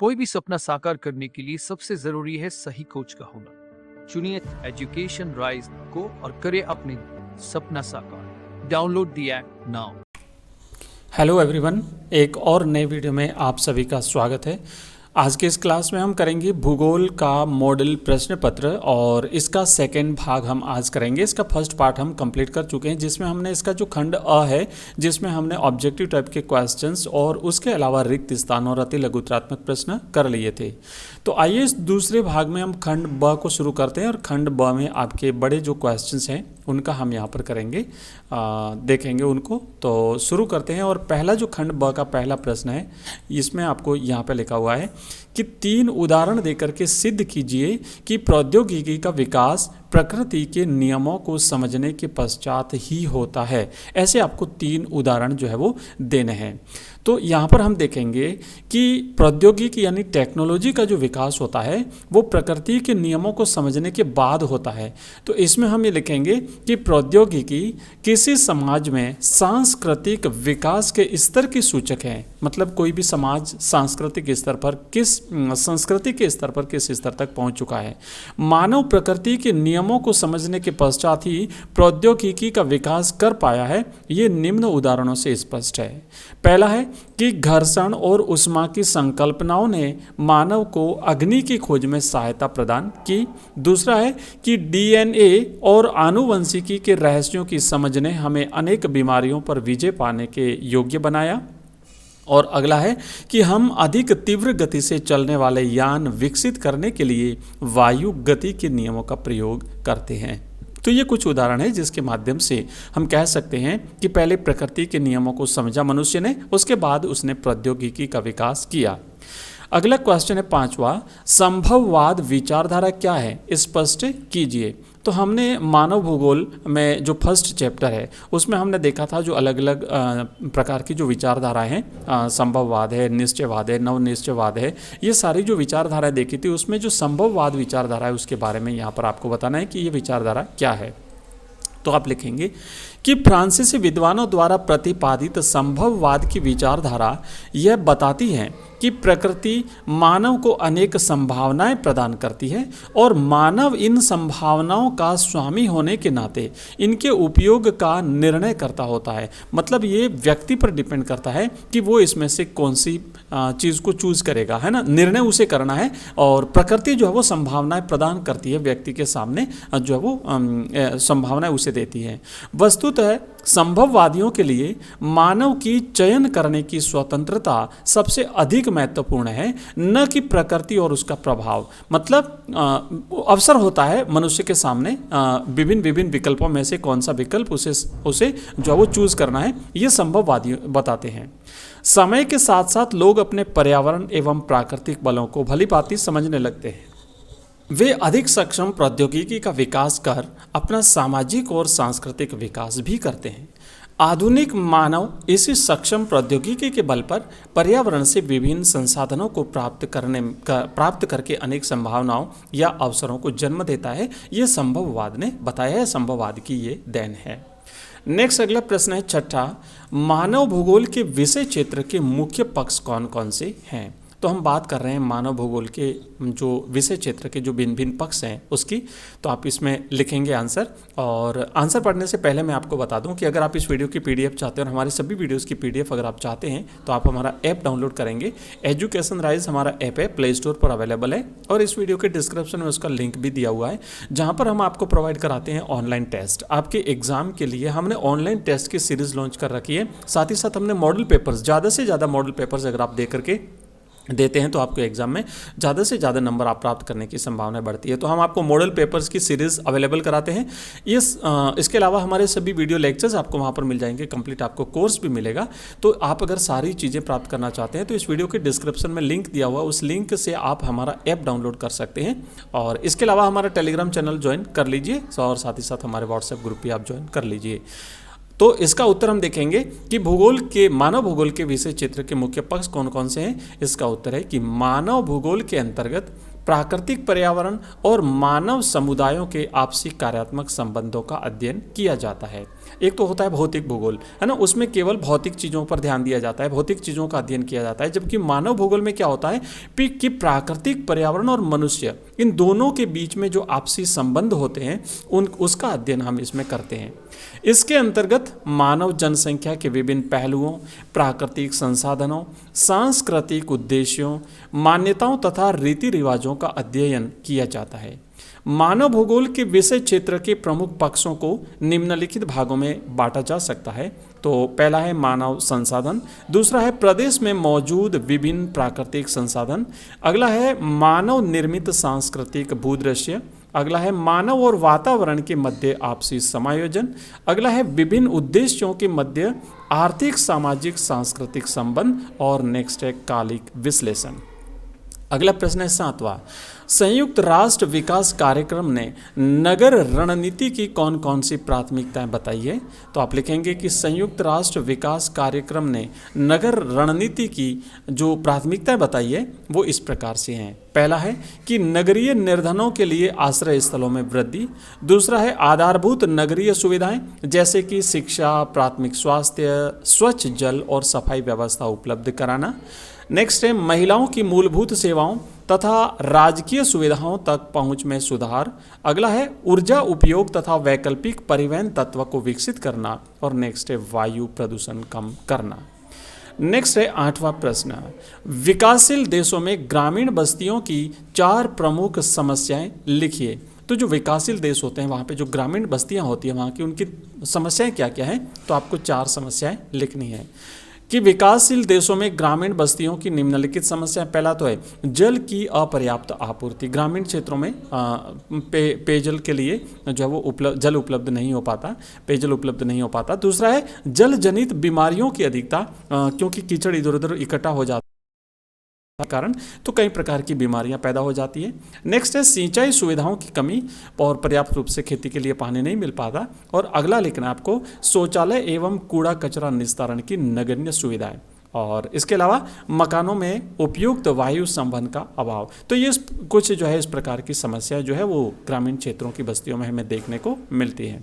कोई भी सपना साकार करने के लिए सबसे जरूरी है सही कोच का होना। चुनिए एजुकेशन राइज को और करें अपने सपना साकार। Download the app now. Hello everyone, एक और नए वीडियो में आप सभी का स्वागत है। आज के इस क्लास में हम करेंगे भूगोल का मॉडल प्रश्न पत्र और इसका सेकेंड भाग हम आज करेंगे। इसका फर्स्ट पार्ट हम कंप्लीट कर चुके हैं, जिसमें हमने इसका जो खंड अ है, जिसमें हमने ऑब्जेक्टिव टाइप के क्वेश्चंस और उसके अलावा रिक्त स्थान और अति लघुत्रात्मक प्रश्न कर लिए थे। तो आइए इस दूसरे भाग में हम खंड ब को शुरू करते हैं और खंड ब में आपके बड़े जो क्वेश्चंस हैं उनका हम यहाँ पर करेंगे, देखेंगे उनको। तो शुरू करते हैं और पहला जो खंड ब का पहला प्रश्न है, इसमें आपको यहाँ पे लिखा हुआ है कि 3 उदाहरण देकर के सिद्ध कीजिए कि प्रौद्योगिकी का विकास प्रकृति के नियमों को समझने के पश्चात ही होता है। ऐसे आपको 3 उदाहरण जो है वो देने हैं। तो यहाँ पर हम देखेंगे कि प्रौद्योगिकी यानी टेक्नोलॉजी का जो विकास होता है वो प्रकृति के नियमों को समझने के बाद होता है। तो इसमें हम ये लिखेंगे कि प्रौद्योगिकी किसी समाज में सांस्कृतिक विकास के स्तर की सूचक है। मतलब कोई भी समाज सांस्कृतिक स्तर पर संस्कृति के स्तर पर किस स्तर तक पहुंच चुका है। मानव प्रकृति के नियमों को समझने के पश्चात ही प्रौद्योगिकी का विकास कर पाया है। ये निम्न उदाहरणों से स्पष्ट है। पहला है कि घर्षण और ऊष्मा की संकल्पनाओं ने मानव को अग्नि की खोज में सहायता प्रदान की। दूसरा है कि डीएनए और आनुवंशिकी के रहस्यों की समझ ने हमें अनेक बीमारियों पर विजय पाने के योग्य बनाया। और अगला है कि हम अधिक तीव्र गति से चलने वाले यान विकसित करने के लिए वायु गति के नियमों का प्रयोग करते हैं। तो ये कुछ उदाहरण है जिसके माध्यम से हम कह सकते हैं कि पहले प्रकृति के नियमों को समझा मनुष्य ने, उसके बाद उसने प्रौद्योगिकी का विकास किया। अगला क्वेश्चन है 5वां, संभववाद विचारधारा क्या है, स्पष्ट कीजिए। तो हमने मानव भूगोल में जो फर्स्ट चैप्टर है उसमें हमने देखा था जो अलग अलग प्रकार की जो विचारधाराएं हैं, संभववाद है, निश्चयवाद है, नवनिश्चयवाद है, ये सारी जो विचारधाराएं देखी थी उसमें जो संभववाद विचारधारा है उसके बारे में यहाँ पर आपको बताना है कि ये विचारधारा क्या है। तो आप लिखेंगे कि फ्रांसीसी विद्वानों द्वारा प्रतिपादित संभववाद की विचारधारा यह बताती है कि प्रकृति मानव को अनेक संभावनाएं प्रदान करती है और मानव इन संभावनाओं का स्वामी होने के नाते इनके उपयोग का निर्णय करता होता है। मतलब ये व्यक्ति पर डिपेंड करता है कि वो इसमें से कौन सी चीज़ को चूज करेगा, है ना, निर्णय उसे करना है। और प्रकृति जो है वो संभावनाएं प्रदान करती है, व्यक्ति के सामने जो है वो संभावनाएं उसे देती है। वस्तुतः संभववादियों के लिए मानव की चयन करने की स्वतंत्रता सबसे अधिक महत्वपूर्ण है, न कि प्रकृति और उसका प्रभाव। मतलब अवसर होता है मनुष्य के सामने विभिन्न विकल्पों में से कौन सा विकल्प उसे जो वो चूज करना है, ये संभववादी बताते हैं। समय के साथ साथ लोग अपने पर्यावरण एवं प्राकृतिक बलों को भलीभांति समझने लगते हैं। वे अधिक सक्षम प्रौद्योगिकी का विकास कर अपना सामाजिक और सांस्कृतिक विकास भी करते हैं। आधुनिक मानव इसी सक्षम प्रौद्योगिकी के बल पर पर्यावरण से विभिन्न संसाधनों को प्राप्त करके अनेक संभावनाओं या अवसरों को जन्म देता है। ये संभववाद ने बताया है, संभववाद की ये देन है। नेक्स्ट अगला प्रश्न है 6ठा, मानव भूगोल के विषय क्षेत्र के मुख्य पक्ष कौन कौन से हैं। तो हम बात कर रहे हैं मानव भूगोल के जो विषय क्षेत्र के जो भिन्न भिन्न पक्ष हैं उसकी। तो आप इसमें लिखेंगे आंसर। और आंसर पढ़ने से पहले मैं आपको बता दूं कि अगर आप इस वीडियो की पीडीएफ चाहते हैं और हमारी सभी वीडियोस की पीडीएफ अगर आप चाहते हैं तो आप हमारा ऐप डाउनलोड करेंगे। एजुकेशन राइज हमारा ऐप है, प्ले स्टोर पर अवेलेबल है और इस वीडियो के डिस्क्रिप्शन में उसका लिंक भी दिया हुआ है, जहाँ पर हम आपको प्रोवाइड कराते हैं ऑनलाइन टेस्ट। आपके एग्जाम के लिए हमने ऑनलाइन टेस्ट की सीरीज लॉन्च कर रखी है। साथ ही साथ हमने मॉडल पेपर्स, ज़्यादा से ज़्यादा मॉडल पेपर्स अगर आप दे करके देते हैं तो आपको एग्जाम में ज़्यादा से ज़्यादा नंबर आप प्राप्त करने की संभावना बढ़ती है। तो हम आपको मॉडल पेपर्स की सीरीज़ अवेलेबल कराते हैं। इसके अलावा हमारे सभी वीडियो लेक्चर्स आपको वहाँ पर मिल जाएंगे, कंप्लीट आपको कोर्स भी मिलेगा। तो आप अगर सारी चीज़ें प्राप्त करना चाहते हैं तो इस वीडियो के डिस्क्रिप्शन में लिंक दिया हुआ, उस लिंक से आप हमारा ऐप डाउनलोड कर सकते हैं। और इसके अलावा हमारा टेलीग्राम चैनल ज्वाइन कर लीजिए और साथ ही साथ हमारे व्हाट्सएप ग्रुप भी आप ज्वाइन कर लीजिए। तो इसका उत्तर हम देखेंगे कि मानव भूगोल के विषय क्षेत्र के मुख्य पक्ष कौन कौन से हैं। इसका उत्तर है कि मानव भूगोल के अंतर्गत प्राकृतिक पर्यावरण और मानव समुदायों के आपसी कार्यात्मक संबंधों का अध्ययन किया जाता है। एक तो होता है भौतिक भूगोल, है ना, उसमें केवल भौतिक चीज़ों पर ध्यान दिया जाता है, भौतिक चीज़ों का अध्ययन किया जाता है। जबकि मानव भूगोल में क्या होता है कि प्राकृतिक पर्यावरण और मनुष्य, इन दोनों के बीच में जो आपसी संबंध होते हैं उसका अध्ययन हम इसमें करते हैं। इसके अंतर्गत मानव जनसंख्या के विभिन्न पहलुओं, प्राकृतिक संसाधनों, सांस्कृतिक उद्देश्यों, मान्यताओं तथा रीति रिवाजों का अध्ययन किया जाता है। मानव भूगोल के विषय क्षेत्र के प्रमुख पक्षों को निम्नलिखित भागों में बांटा जा सकता है। तो पहला है मानव संसाधन, दूसरा है प्रदेश में मौजूद विभिन्न प्राकृतिक संसाधन, अगला है मानव निर्मित सांस्कृतिक भूदृश्य, अगला है मानव और वातावरण के मध्य आपसी समायोजन, अगला है विभिन्न उद्देश्यों के मध्य आर्थिक सामाजिक सांस्कृतिक संबंध, और नेक्स्ट है कालिक विश्लेषण। अगला प्रश्न है 7वां, संयुक्त राष्ट्र विकास कार्यक्रम ने नगर रणनीति की कौन कौन सी प्राथमिकताएं बताई है? तो आप लिखेंगे कि संयुक्त राष्ट्र विकास कार्यक्रम ने नगर रणनीति की जो प्राथमिकताएं बताई है वो इस प्रकार से हैं। पहला है कि नगरीय निर्धनों के लिए आश्रय स्थलों में वृद्धि, दूसरा है आधारभूत नगरीय सुविधाएं जैसे कि शिक्षा, प्राथमिक स्वास्थ्य, स्वच्छ जल और सफाई व्यवस्था उपलब्ध कराना, नेक्स्ट है महिलाओं की मूलभूत सेवाओं तथा राजकीय सुविधाओं तक पहुंच में सुधार, अगला है ऊर्जा उपयोग तथा वैकल्पिक परिवहन तत्व को विकसित करना, और नेक्स्ट है वायु प्रदूषण कम करना। नेक्स्ट है 8वां प्रश्न, विकासशील देशों में ग्रामीण बस्तियों की 4 प्रमुख समस्याएं लिखिए। तो जो विकासशील देश होते हैं वहाँ पे जो ग्रामीण बस्तियाँ होती हैं वहाँ की उनकी समस्याएं क्या क्या हैं? तो आपको 4 समस्याएं लिखनी है कि विकासशील देशों में ग्रामीण बस्तियों की निम्नलिखित समस्या। पहला तो है जल की अपर्याप्त आपूर्ति, ग्रामीण क्षेत्रों में पेयजल के लिए जो है वो जल उपलब्ध नहीं हो पाता, पेयजल उपलब्ध नहीं हो पाता। दूसरा है जल जनित बीमारियों की अधिकता, क्योंकि कीचड़ इधर उधर इकट्ठा हो जाता कारण तो कई प्रकार की बीमारियां पैदा हो जाती है। नेक्स्ट है सिंचाई सुविधाओं की कमी और पर्याप्त रूप से खेती के लिए पानी नहीं मिल पाता। और अगला लिखना आपको शौचालय एवं कूड़ा कचरा निस्तारण की नगण्य सुविधाएं, और इसके अलावा मकानों में उपयुक्त वायु संबंध का अभाव। तो ये कुछ जो है इस प्रकार की समस्या जो है वो ग्रामीण क्षेत्रों की बस्तियों में हमें देखने को मिलती है।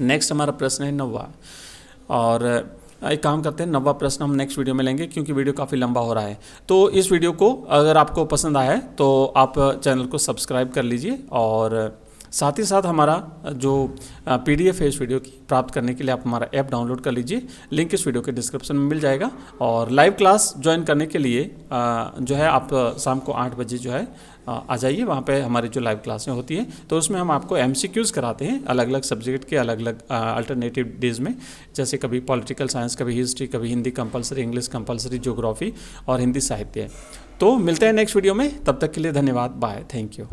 नेक्स्ट हमारा प्रश्न है 9वां, और एक काम करते हैं 9वां प्रश्न हम नेक्स्ट वीडियो में लेंगे क्योंकि वीडियो काफ़ी लंबा हो रहा है। तो इस वीडियो को अगर आपको पसंद आया है तो आप चैनल को सब्सक्राइब कर लीजिए, और साथ ही साथ हमारा जो PDF है इस वीडियो की प्राप्त करने के लिए आप हमारा ऐप डाउनलोड कर लीजिए, लिंक इस वीडियो के डिस्क्रिप्शन में मिल जाएगा। और लाइव क्लास ज्वाइन करने के लिए जो है आप शाम को 8 बजे जो है आ जाइए, वहाँ पे हमारी जो लाइव क्लासें होती हैं तो उसमें हम आपको MCQs कराते हैं अलग अलग सब्जेक्ट के अलग अलग अल्टरनेटिव डेज में, जैसे कभी पॉलिटिकल साइंस, कभी हिस्ट्री, कभी Hindi compulsory, English compulsory, geography और हिंदी साहित्य। तो मिलते हैं नेक्स्ट वीडियो में, तब तक के लिए धन्यवाद, बाय, थैंक यू।